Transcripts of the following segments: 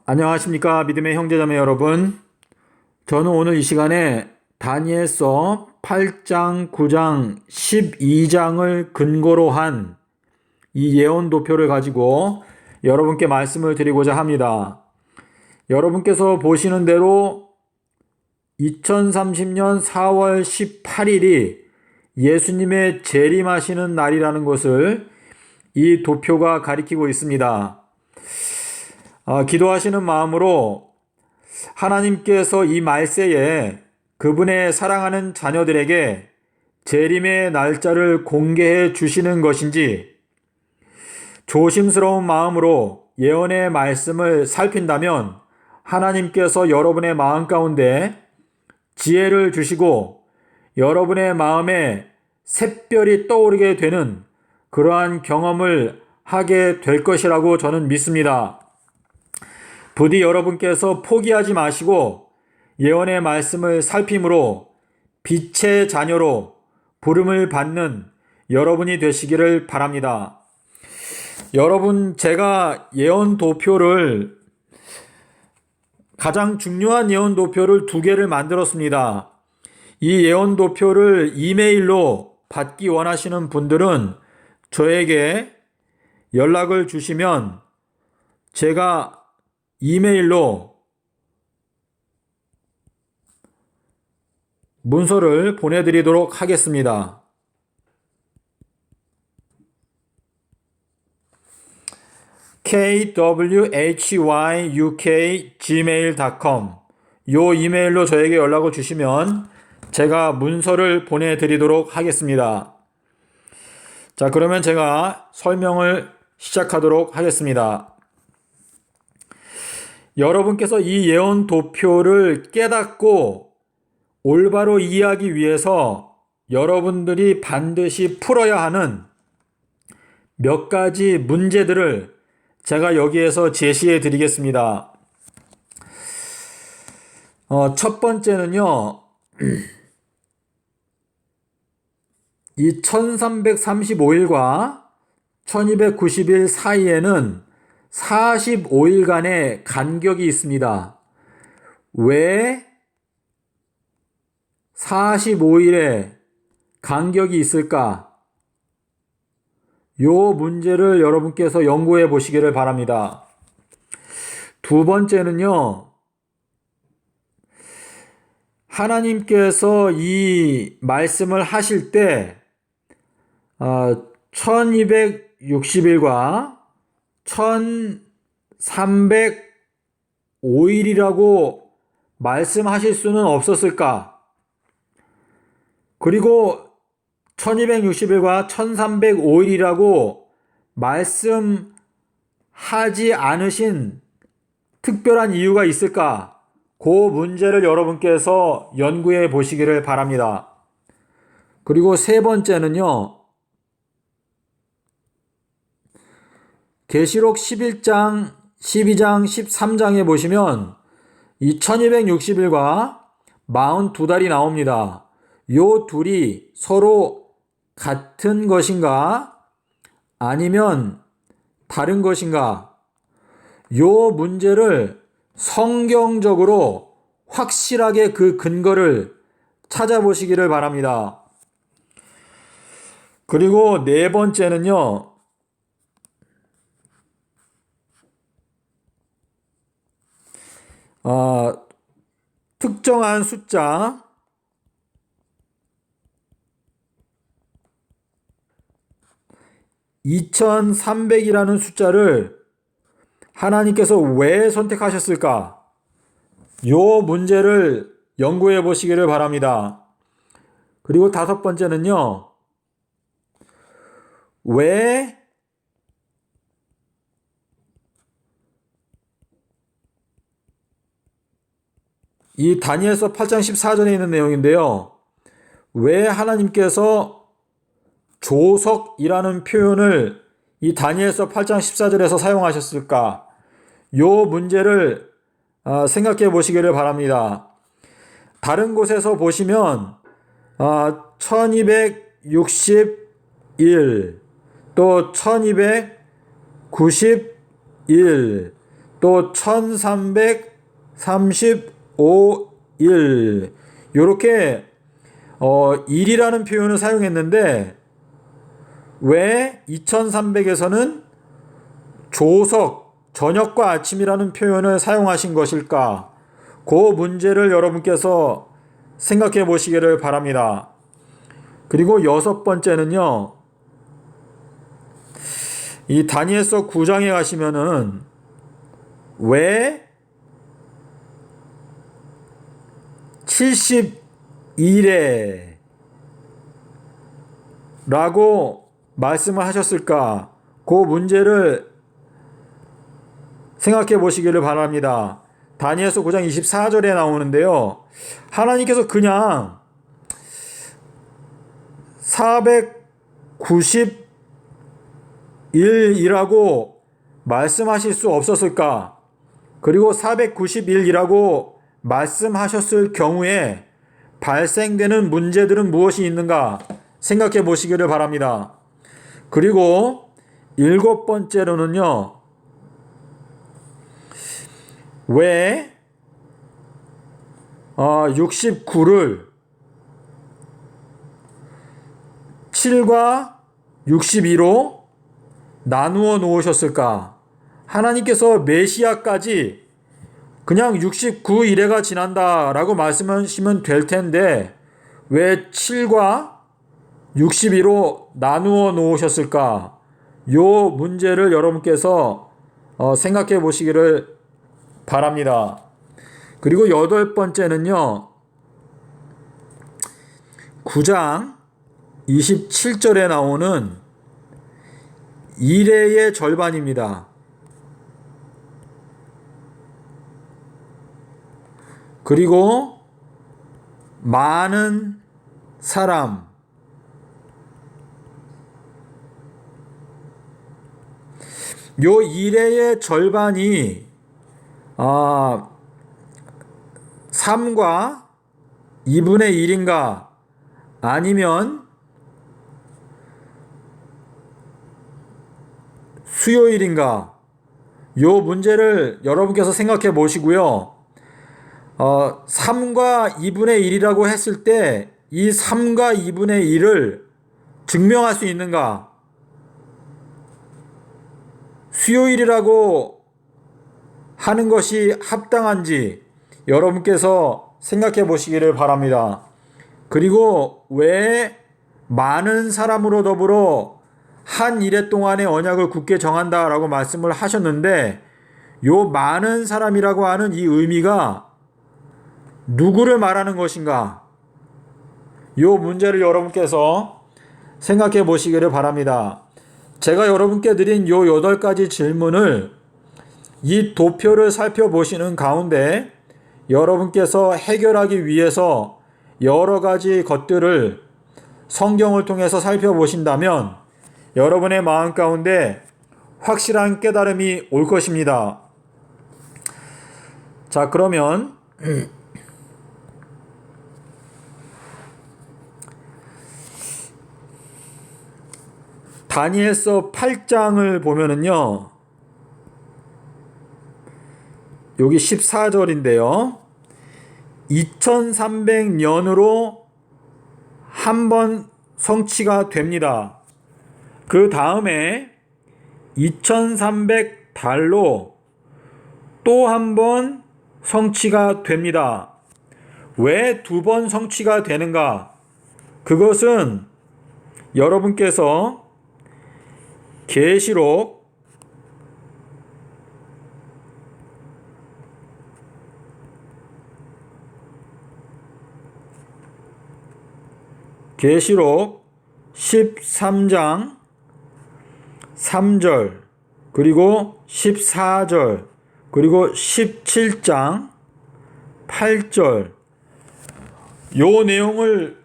안녕하십니까 믿음의 형제자매 여러분. 저는 오늘 이 시간에 다니엘서 8장, 9장, 12장을 근거로 한 이 예언 도표를 가지고 여러분께 말씀을 드리고자 합니다. 여러분께서 보시는 대로 2030년 4월 18일이 예수님의 재림하시는 날이라는 것을 이 도표가 가리키고 있습니다. 기도하시는 마음으로 하나님께서 이 말세에 그분의 사랑하는 자녀들에게 재림의 날짜를 공개해 주시는 것인지 조심스러운 마음으로 예언의 말씀을 살핀다면 하나님께서 여러분의 마음 가운데 지혜를 주시고 여러분의 마음에 샛별이 떠오르게 되는 그러한 경험을 하게 될 것이라고 저는 믿습니다. 부디 여러분께서 포기하지 마시고 예언의 말씀을 살핌으로 빛의 자녀로 부름을 받는 여러분이 되시기를 바랍니다. 여러분, 제가 예언 도표를 가장 중요한 예언 도표를 2개를 만들었습니다. 이 예언 도표를 이메일로 받기 원하시는 분들은 저에게 연락을 주시면 제가 이메일로 문서를 보내드리도록 하겠습니다. kwhyuk@gmail.com 요 이메일로 저에게 연락을 주시면 제가 문서를 보내드리도록 하겠습니다. 자, 그러면 제가 설명을 시작하도록 하겠습니다. 여러분께서 이 예언 도표를 깨닫고 올바로 이해하기 위해서 여러분들이 반드시 풀어야 하는 몇 가지 문제들을 제가 여기에서 제시해 드리겠습니다. 첫 번째는요, 이 1335일과 1290일 사이에는 45일간의 간격이 있습니다. 왜 45일의 간격이 있을까? 요 문제를 여러분께서 연구해 보시기를 바랍니다. 두 번째는요, 하나님께서 이 말씀을 하실 때 1260일과 1305일이라고 말씀하실 수는 없었을까? 그리고 1260일과 1305일이라고 말씀하지 않으신 특별한 이유가 있을까? 그 문제를 여러분께서 연구해 보시기를 바랍니다. 그리고 세 번째는요, 계시록 11장, 12장, 13장에 보시면 이 1260일과 42달이 나옵니다. 요 둘이 서로 같은 것인가? 아니면 다른 것인가? 요 문제를 성경적으로 확실하게 그 근거를 찾아보시기를 바랍니다. 그리고 네 번째는요, 특정한 숫자, 2300이라는 숫자를 하나님께서 왜 선택하셨을까? 요 문제를 연구해 보시기를 바랍니다. 그리고 다섯 번째는요, 왜 이 다니엘서 8장 14절에 있는 내용인데요. 왜 하나님께서 조석이라는 표현을 이 다니엘서 8장 14절에서 사용하셨을까? 요 문제를 생각해 보시기를 바랍니다. 다른 곳에서 보시면 1261, 또 1291, 또 1335일 요렇게 일이라는 표현을 사용했는데 왜 2300에서는 조석, 저녁과 아침이라는 표현을 사용하신 것일까? 그 문제를 여러분께서 생각해 보시기를 바랍니다. 그리고 여섯 번째는요, 이 다니엘서 9장에 가시면은 왜 72일에 라고 말씀을 하셨을까? 그 문제를 생각해 보시기를 바랍니다. 다니엘서 9장 24절에 나오는데요. 하나님께서 그냥 490일이라고 말씀하실 수 없었을까? 그리고 490일이라고 말씀하셨을 경우에 발생되는 문제들은 무엇이 있는가 생각해 보시기를 바랍니다. 그리고 일곱 번째로는요, 왜 69를 7과 62로 나누어 놓으셨을까? 하나님께서 메시아까지 그냥 69일에가 지난다라고 말씀하시면 될 텐데 왜 7과 62로 나누어 놓으셨을까? 요 문제를 여러분께서 생각해 보시기를 바랍니다. 그리고 여덟 번째는요, 9장 27절에 나오는 일의 절반입니다. 그리고 많은 사람, 요 일의 절반이 3과 2분의 1인가 아니면 수요일인가, 요 문제를 여러분께서 생각해 보시고요. 3과 2분의 1이라고 했을 때 이 3과 2분의 1을 증명할 수 있는가? 수요일이라고 하는 것이 합당한지 여러분께서 생각해 보시기를 바랍니다. 그리고 왜 많은 사람으로 더불어 한 일해 동안의 언약을 굳게 정한다라고 말씀을 하셨는데, 요 많은 사람이라고 하는 이 의미가 누구를 말하는 것인가? 요 문제를 여러분께서 생각해 보시기를 바랍니다. 제가 여러분께 드린 요 8가지 질문을 이 도표를 살펴보시는 가운데 여러분께서 해결하기 위해서 여러 가지 것들을 성경을 통해서 살펴보신다면 여러분의 마음 가운데 확실한 깨달음이 올 것입니다. 자, 그러면 다니엘서 8장을 보면은요, 여기 14절인데요. 2300년으로 한 번 성취가 됩니다. 그 다음에 2300달로 또 한 번 성취가 됩니다. 왜 2번 성취가 되는가? 그것은 여러분께서 계시록 13장 3절 그리고 14절 그리고 17장 8절 요 내용을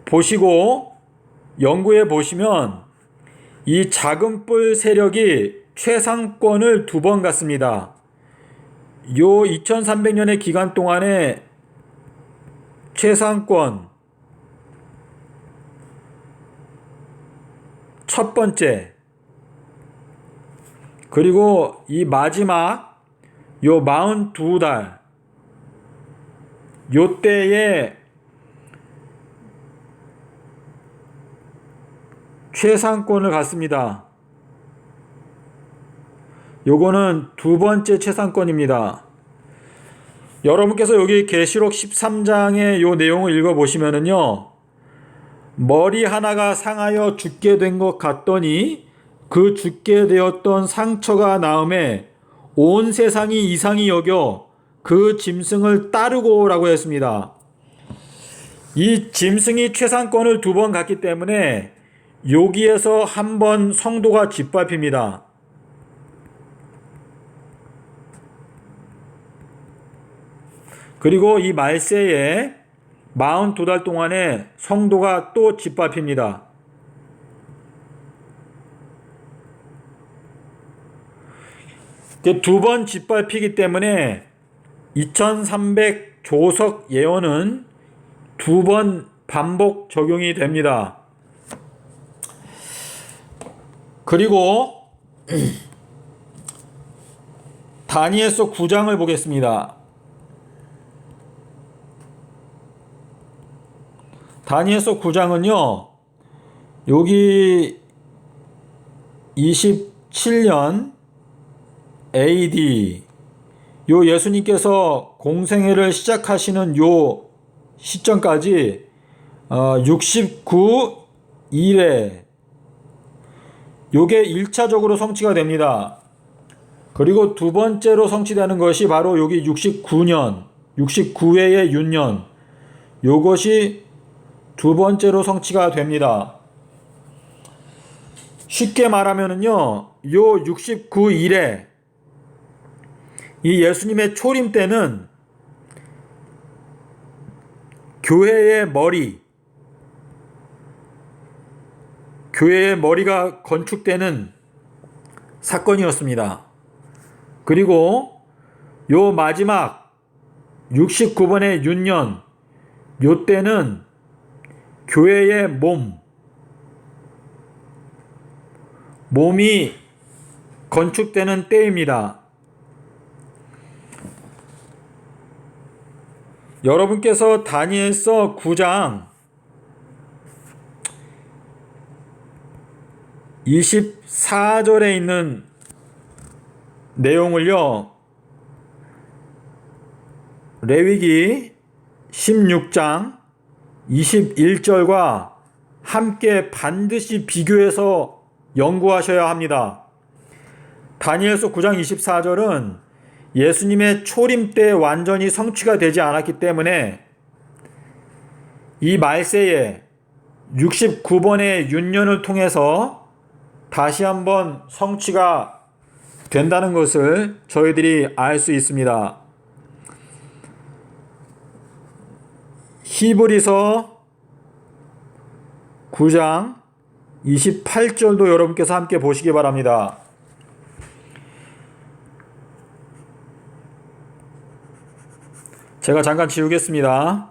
보시고 연구해 보시면 이 작은 뿔 세력이 최상권을 2번 갖습니다. 요 2300년의 기간 동안에 최상권 첫 번째, 그리고 이 마지막 요 42달 요때에 최상권을 갖습니다. 요거는 두 번째 최상권입니다. 여러분께서 여기 계시록 13장의 요 내용을 읽어보시면은요, 머리 하나가 상하여 죽게 된 것 같더니 그 죽게 되었던 상처가 나음에 온 세상이 이상히 여겨 그 짐승을 따르고라고 했습니다. 이 짐승이 최상권을 두 번 갖기 때문에 여기에서 한 번 성도가 짓밟힙니다. 그리고 이 말세에 42달 동안에 성도가 또 짓밟힙니다. 두 번 짓밟히기 때문에 2300 조석 예언은 두 번 반복 적용이 됩니다. 그리고 다니엘서 9장을 보겠습니다. 다니엘서 9장은요, 여기 27년 AD 요 예수님께서 공생애를 시작하시는 요 시점까지 69 일에 요게 1차적으로 성취가 됩니다. 그리고 두 번째로 성취되는 것이 바로 여기 69년 69회의 윤년, 요것이 두 번째로 성취가 됩니다. 쉽게 말하면은요, 요 69일에 이 예수님의 초림 때는 교회의 머리가 건축되는 사건이었습니다. 그리고 요 마지막 69번의 윤년, 요 때는 교회의 몸이 건축되는 때입니다. 여러분께서 다니엘서 9장 24절에 있는 내용을요, 레위기 16장 21절과 함께 반드시 비교해서 연구하셔야 합니다. 다니엘서 9장 24절은 예수님의 초림 때 완전히 성취가 되지 않았기 때문에 이 말세에 69번의 윤년을 통해서 다시 한번 성취가 된다는 것을 저희들이 알 수 있습니다. 히브리서 9장 28절도 여러분께서 함께 보시기 바랍니다. 제가 잠깐 지우겠습니다.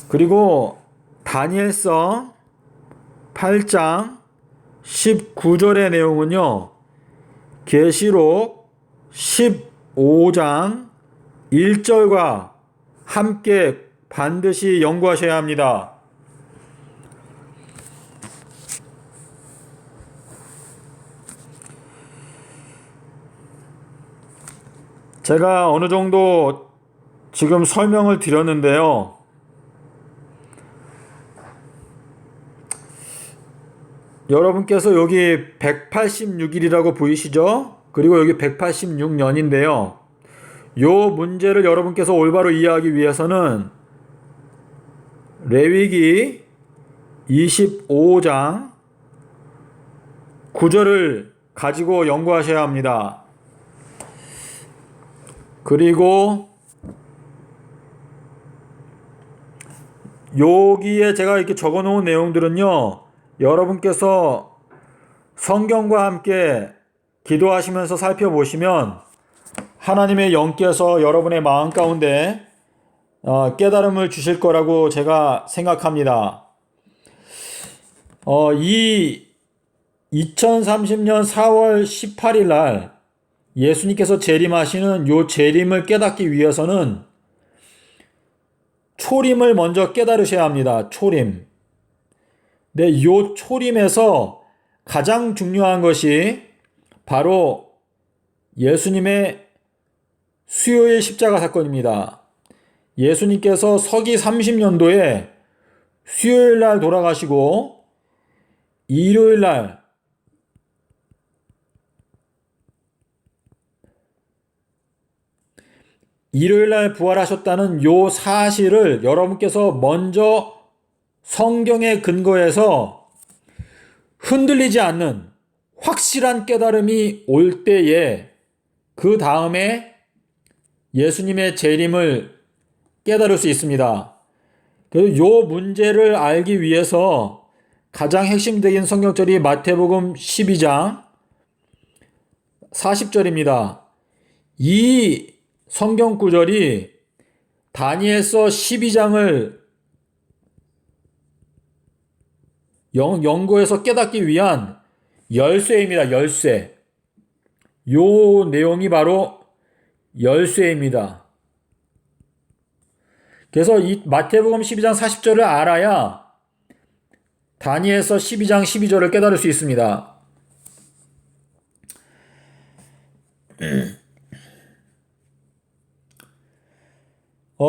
그리고 다니엘서 8장 19절의 내용은요, 계시록 15장 1절과 함께 반드시 연구하셔야 합니다. 제가 어느 정도 지금 설명을 드렸는데요, 여러분께서 여기 186일이라고 보이시죠? 그리고 여기 186년인데요. 요 문제를 여러분께서 올바로 이해하기 위해서는 레위기 25장 9절을 가지고 연구하셔야 합니다. 그리고 여기에 제가 이렇게 적어 놓은 내용들은요, 여러분께서 성경과 함께 기도하시면서 살펴보시면 하나님의 영께서 여러분의 마음 가운데 깨달음을 주실 거라고 제가 생각합니다. 이 2030년 4월 18일 날 예수님께서 재림하시는 요 재림을 깨닫기 위해서는 초림을 먼저 깨달으셔야 합니다. 초림. 네, 요 초림에서 가장 중요한 것이 바로 예수님의 수요일 십자가 사건입니다. 예수님께서 서기 30년도에 수요일 날 돌아가시고 일요일 날 부활하셨다는 요 사실을 여러분께서 먼저 성경의 근거에서 흔들리지 않는 확실한 깨달음이 올 때에 그 다음에 예수님의 재림을 깨달을 수 있습니다. 그래서 요 문제를 알기 위해서 가장 핵심적인 성경절이 마태복음 12장 40절입니다. 이 성경 구절이 다니엘서 12장을 연구해서 깨닫기 위한 열쇠입니다. 열쇠. 요 내용이 바로 열쇠입니다. 그래서 이 마태복음 12장 40절을 알아야 다니엘서 12장 12절을 깨달을 수 있습니다.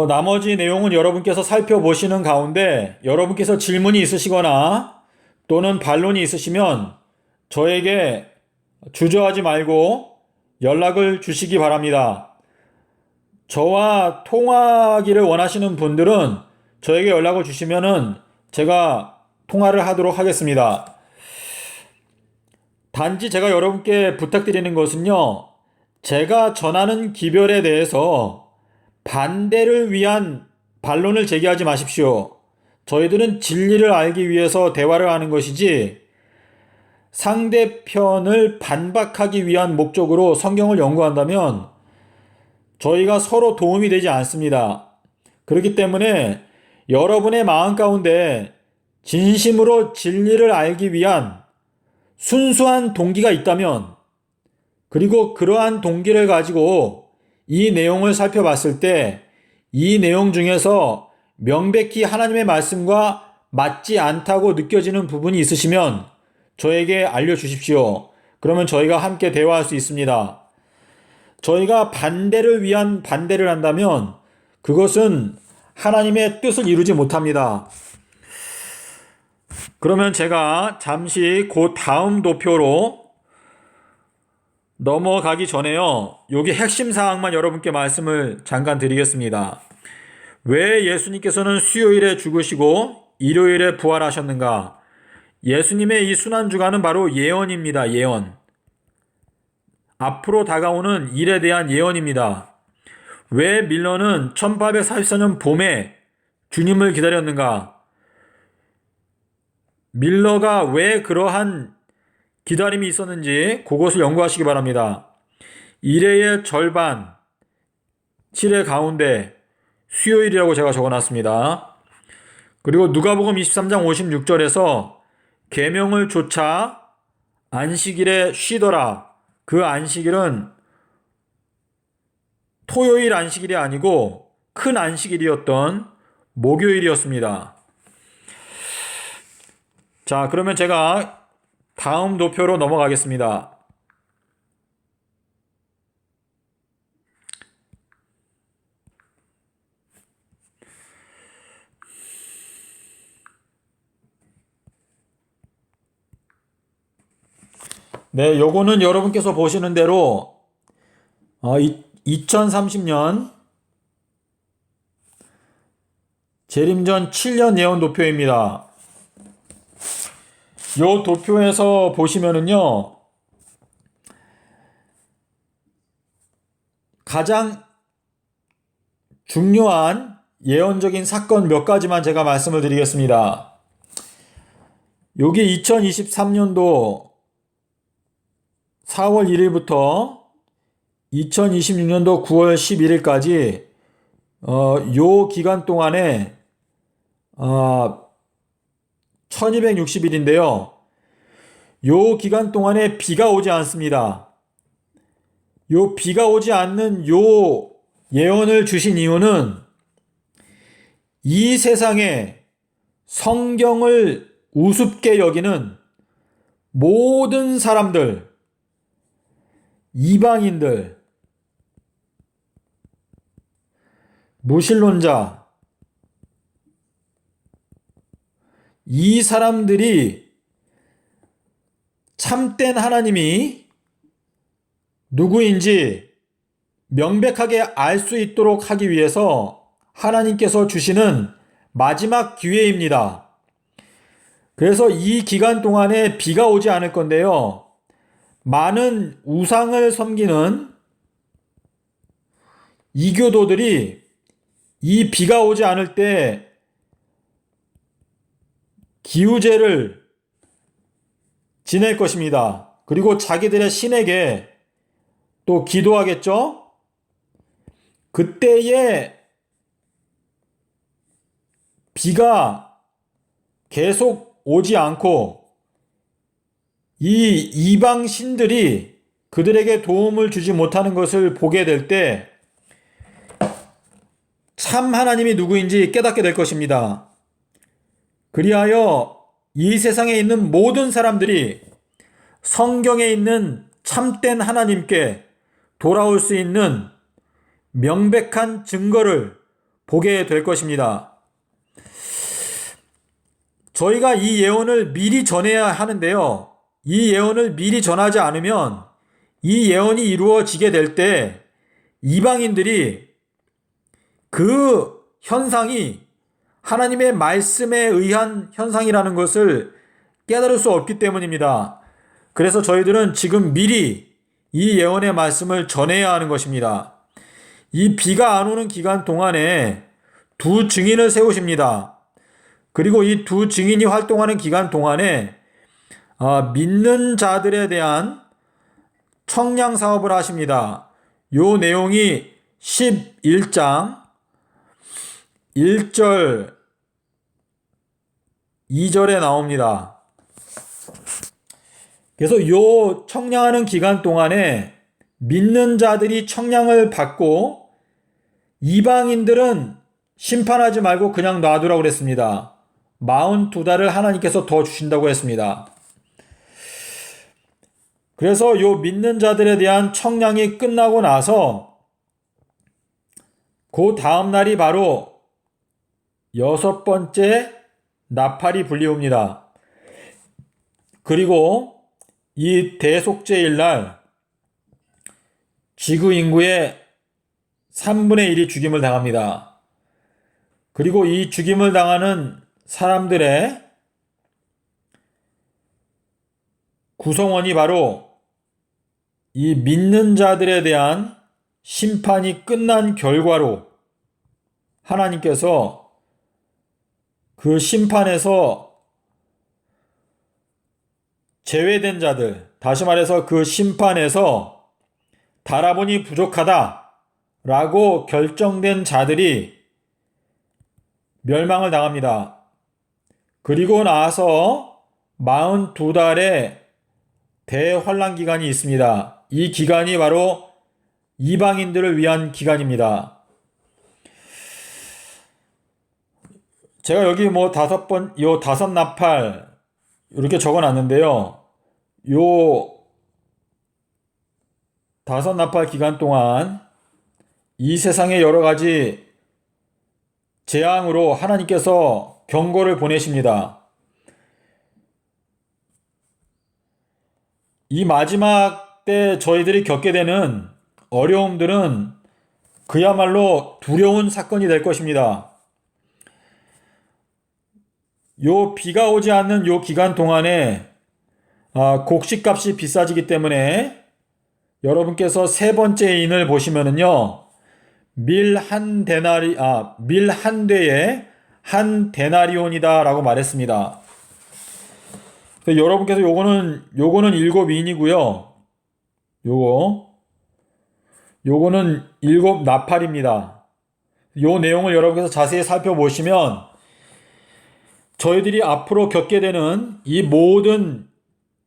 나머지 내용은 여러분께서 살펴보시는 가운데 여러분께서 질문이 있으시거나 또는 반론이 있으시면 저에게 주저하지 말고 연락을 주시기 바랍니다. 저와 통화하기를 원하시는 분들은 저에게 연락을 주시면은 제가 통화를 하도록 하겠습니다. 단지 제가 여러분께 부탁드리는 것은요, 제가 전하는 기별에 대해서 반대를 위한 반론을 제기하지 마십시오. 저희들은 진리를 알기 위해서 대화를 하는 것이지 상대편을 반박하기 위한 목적으로 성경을 연구한다면 저희가 서로 도움이 되지 않습니다. 그렇기 때문에 여러분의 마음 가운데 진심으로 진리를 알기 위한 순수한 동기가 있다면, 그리고 그러한 동기를 가지고 이 내용을 살펴봤을 때 이 내용 중에서 명백히 하나님의 말씀과 맞지 않다고 느껴지는 부분이 있으시면 저에게 알려주십시오. 그러면 저희가 함께 대화할 수 있습니다. 저희가 반대를 위한 반대를 한다면 그것은 하나님의 뜻을 이루지 못합니다. 그러면 제가 잠시 그 다음 도표로 넘어가기 전에요, 여기 핵심 사항만 여러분께 말씀을 잠깐 드리겠습니다. 왜 예수님께서는 수요일에 죽으시고 일요일에 부활하셨는가? 예수님의 이 순환주간은 바로 예언입니다. 예언. 앞으로 다가오는 일에 대한 예언입니다. 왜 밀러는 1844년 봄에 주님을 기다렸는가? 밀러가 왜 그러한 기다림이 있었는지 그것을 연구하시기 바랍니다. 1회의 절반, 7회 가운데 수요일이라고 제가 적어놨습니다. 그리고 누가복음 23장 56절에서 계명을 좇아 안식일에 쉬더라. 그 안식일은 토요일 안식일이 아니고 큰 안식일이었던 목요일이었습니다. 자, 그러면 제가 다음 도표로 넘어가겠습니다. 네, 요거는 여러분께서 보시는 대로 2030년 재림전 7년 예언 도표입니다. 요 도표에서 보시면은요, 가장 중요한 예언적인 사건 몇 가지만 제가 말씀을 드리겠습니다. 여기 2023년도 4월 1일부터 2026년도 9월 11일까지 요 기간 동안에 1260일인데요. 요 기간 동안에 비가 오지 않습니다. 요 비가 오지 않는 요 예언을 주신 이유는 이 세상에 성경을 우습게 여기는 모든 사람들, 이방인들, 무신론자, 이 사람들이 참된 하나님이 누구인지 명백하게 알 수 있도록 하기 위해서 하나님께서 주시는 마지막 기회입니다. 그래서 이 기간 동안에 비가 오지 않을 건데요. 많은 우상을 섬기는 이교도들이 이 비가 오지 않을 때 기우제를 지낼 것입니다. 그리고 자기들의 신에게 또 기도하겠죠? 그때에 비가 계속 오지 않고 이 이방 신들이 그들에게 도움을 주지 못하는 것을 보게 될 때 참 하나님이 누구인지 깨닫게 될 것입니다. 그리하여 이 세상에 있는 모든 사람들이 성경에 있는 참된 하나님께 돌아올 수 있는 명백한 증거를 보게 될 것입니다. 저희가 이 예언을 미리 전해야 하는데요. 이 예언을 미리 전하지 않으면 이 예언이 이루어지게 될 때 이방인들이 그 현상이 하나님의 말씀에 의한 현상이라는 것을 깨달을 수 없기 때문입니다. 그래서 저희들은 지금 미리 이 예언의 말씀을 전해야 하는 것입니다. 이 비가 안 오는 기간 동안에 두 증인을 세우십니다. 그리고 이 두 증인이 활동하는 기간 동안에 믿는 자들에 대한 청량 사업을 하십니다. 요 내용이 11장 1절 2절에 나옵니다. 그래서 요 청량하는 기간 동안에 믿는 자들이 청량을 받고 이방인들은 심판하지 말고 그냥 놔두라고 그랬습니다. 42달을 하나님께서 더 주신다고 했습니다. 그래서 요 믿는 자들에 대한 청량이 끝나고 나서 그 다음 날이 바로 6번째 나팔이 불리웁니다. 그리고 이 대속죄일 날 지구 인구의 3분의 1이 죽임을 당합니다. 그리고 이 죽임을 당하는 사람들의 구성원이 바로 이 믿는 자들에 대한 심판이 끝난 결과로 하나님께서 그 심판에서 제외된 자들, 다시 말해서 그 심판에서 달아보니 부족하다라고 결정된 자들이 멸망을 당합니다. 그리고 나서 42달의 대환란 기간이 있습니다. 이 기간이 바로 이방인들을 위한 기간입니다. 제가 여기 요 다섯 나팔 이렇게 적어 놨는데요. 요 다섯 나팔 기간 동안 이 세상의 여러 가지 재앙으로 하나님께서 경고를 보내십니다. 이 마지막 때 저희들이 겪게 되는 어려움들은 그야말로 두려운 사건이 될 것입니다. 요 비가 오지 않는 요 기간 동안에 곡식값이 비싸지기 때문에 여러분께서 세 번째 인을 보시면은요, 밀 한 대에 한 데나리온이다라고 말했습니다. 여러분께서 요거는 7인이고요. 요거는 7 나팔입니다. 요 내용을 여러분께서 자세히 살펴보시면 저희들이 앞으로 겪게 되는 이 모든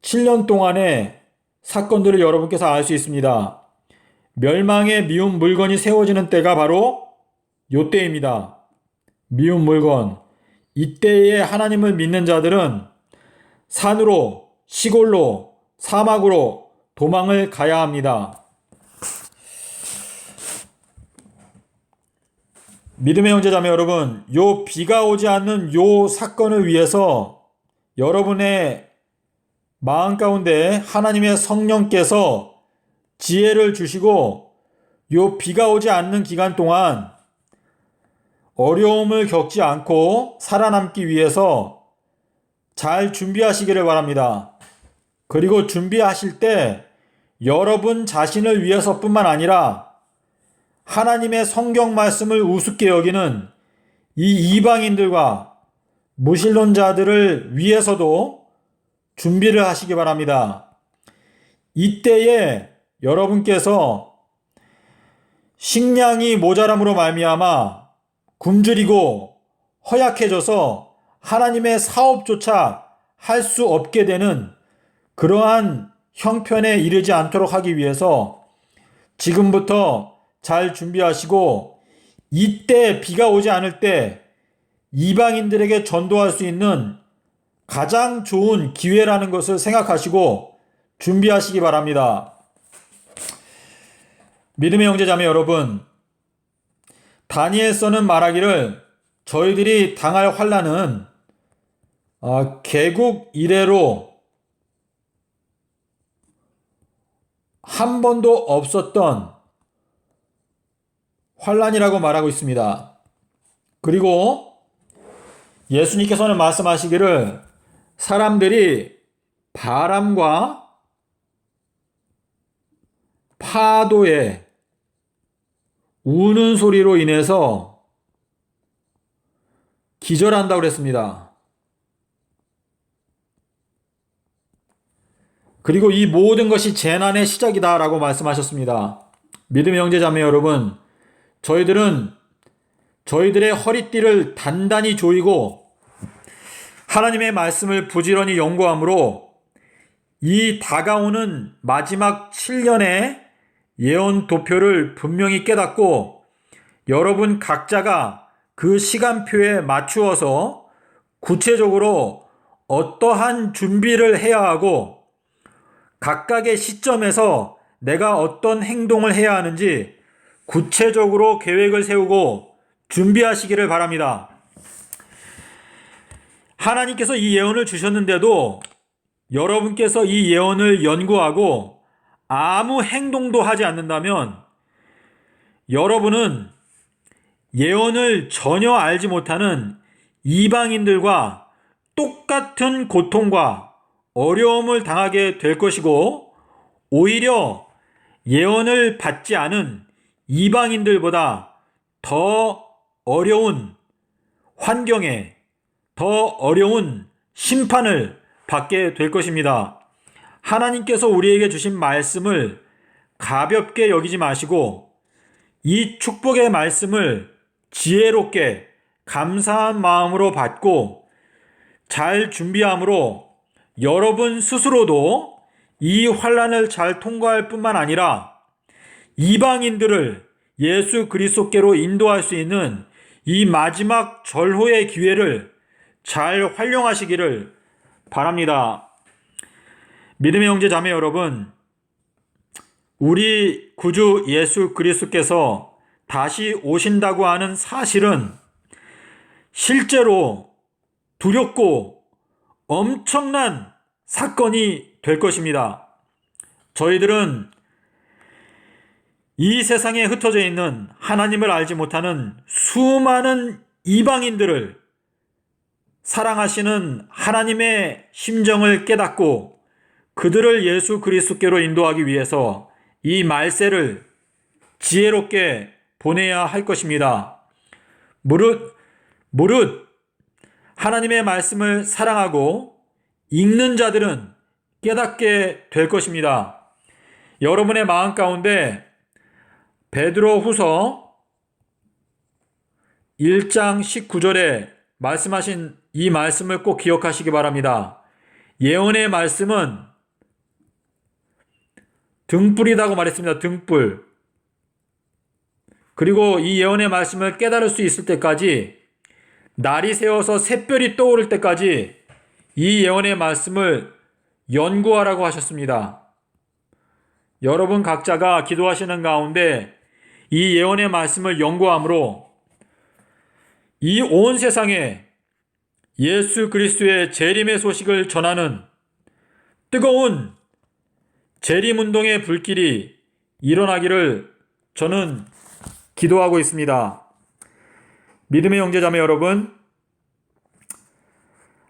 7년 동안의 사건들을 여러분께서 알 수 있습니다. 멸망의 미운 물건이 세워지는 때가 바로 요때입니다. 미운 물건. 이때에 하나님을 믿는 자들은 산으로, 시골로, 사막으로 도망을 가야 합니다. 믿음의 형제자매 여러분, 요 비가 오지 않는 요 사건을 위해서 여러분의 마음 가운데 하나님의 성령께서 지혜를 주시고 요 비가 오지 않는 기간 동안 어려움을 겪지 않고 살아남기 위해서 잘 준비하시기를 바랍니다. 그리고 준비하실 때 여러분 자신을 위해서뿐만 아니라 하나님의 성경 말씀을 우습게 여기는 이 이방인들과 무신론자들을 위해서도 준비를 하시기 바랍니다. 이때에 여러분께서 식량이 모자람으로 말미암아 굶주리고 허약해져서 하나님의 사업조차 할 수 없게 되는 그러한 형편에 이르지 않도록 하기 위해서 지금부터 잘 준비하시고 이때 비가 오지 않을 때 이방인들에게 전도할 수 있는 가장 좋은 기회라는 것을 생각하시고 준비하시기 바랍니다. 믿음의 형제자매 여러분, 다니엘서는 말하기를 저희들이 당할 환난은 개국 이래로 한 번도 없었던 환난이라고 말하고 있습니다. 그리고 예수님께서는 말씀하시기를 사람들이 바람과 파도에 우는 소리로 인해서 기절한다고 그랬습니다. 그리고 이 모든 것이 재난의 시작이다라고 말씀하셨습니다. 믿음의 형제자매 여러분, 저희들은 저희들의 허리띠를 단단히 조이고 하나님의 말씀을 부지런히 연구함으로 이 다가오는 마지막 7년의 예언 도표를 분명히 깨닫고 여러분 각자가 그 시간표에 맞추어서 구체적으로 어떠한 준비를 해야 하고 각각의 시점에서 내가 어떤 행동을 해야 하는지 구체적으로 계획을 세우고 준비하시기를 바랍니다. 하나님께서 이 예언을 주셨는데도 여러분께서 이 예언을 연구하고 아무 행동도 하지 않는다면 여러분은 예언을 전혀 알지 못하는 이방인들과 똑같은 고통과 어려움을 당하게 될 것이고 오히려 예언을 받지 않은 이방인들보다 더 어려운 환경에 더 어려운 심판을 받게 될 것입니다. 하나님께서 우리에게 주신 말씀을 가볍게 여기지 마시고 이 축복의 말씀을 지혜롭게 감사한 마음으로 받고 잘 준비함으로 여러분 스스로도 이 환난을 잘 통과할 뿐만 아니라 이방인들을 예수 그리스도께로 인도할 수 있는 이 마지막 절호의 기회를 잘 활용하시기를 바랍니다. 믿음의 형제 자매 여러분, 우리 구주 예수 그리스도께서 다시 오신다고 하는 사실은 실제로 두렵고 엄청난 사건이 될 것입니다. 저희들은 이 세상에 흩어져 있는 하나님을 알지 못하는 수많은 이방인들을 사랑하시는 하나님의 심정을 깨닫고 그들을 예수 그리스도께로 인도하기 위해서 이 말세를 지혜롭게 보내야 할 것입니다. 무릇 하나님의 말씀을 사랑하고 읽는 자들은 깨닫게 될 것입니다. 여러분의 마음 가운데 베드로 후서 1장 19절에 말씀하신 이 말씀을 꼭 기억하시기 바랍니다. 예언의 말씀은 등불이라고 말했습니다. 등불. 그리고 이 예언의 말씀을 깨달을 수 있을 때까지, 날이 새어서 샛별이 떠오를 때까지 이 예언의 말씀을 연구하라고 하셨습니다. 여러분 각자가 기도하시는 가운데 이 예언의 말씀을 연구함으로 이 온 세상에 예수 그리스도의 재림의 소식을 전하는 뜨거운 재림운동의 불길이 일어나기를 저는 기도하고 있습니다. 믿음의 형제자매 여러분,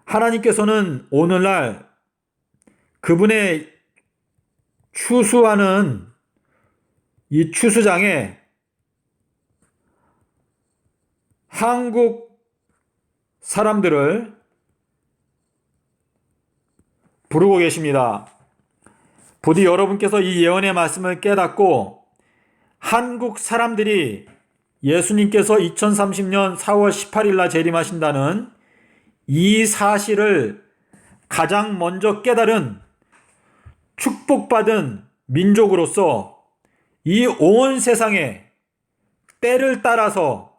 하나님께서는 오늘날 그분의 추수하는 이 추수장에 한국 사람들을 부르고 계십니다. 부디 여러분께서 이 예언의 말씀을 깨닫고 한국 사람들이 예수님께서 2030년 4월 18일 날 재림하신다는 이 사실을 가장 먼저 깨달은 축복받은 민족으로서 이 온 세상에 때를 따라서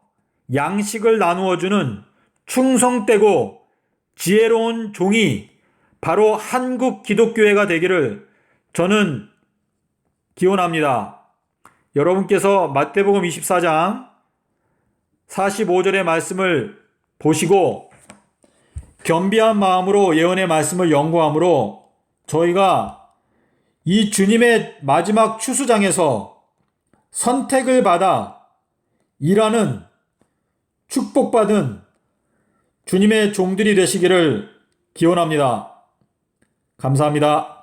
양식을 나누어주는 충성되고 지혜로운 종이 바로 한국 기독교회가 되기를 저는 기원합니다. 여러분께서 마태복음 24장 45절의 말씀을 보시고 겸비한 마음으로 예언의 말씀을 연구함으로 저희가 이 주님의 마지막 추수장에서 선택을 받아 일하는 축복받은 주님의 종들이 되시기를 기원합니다. 감사합니다.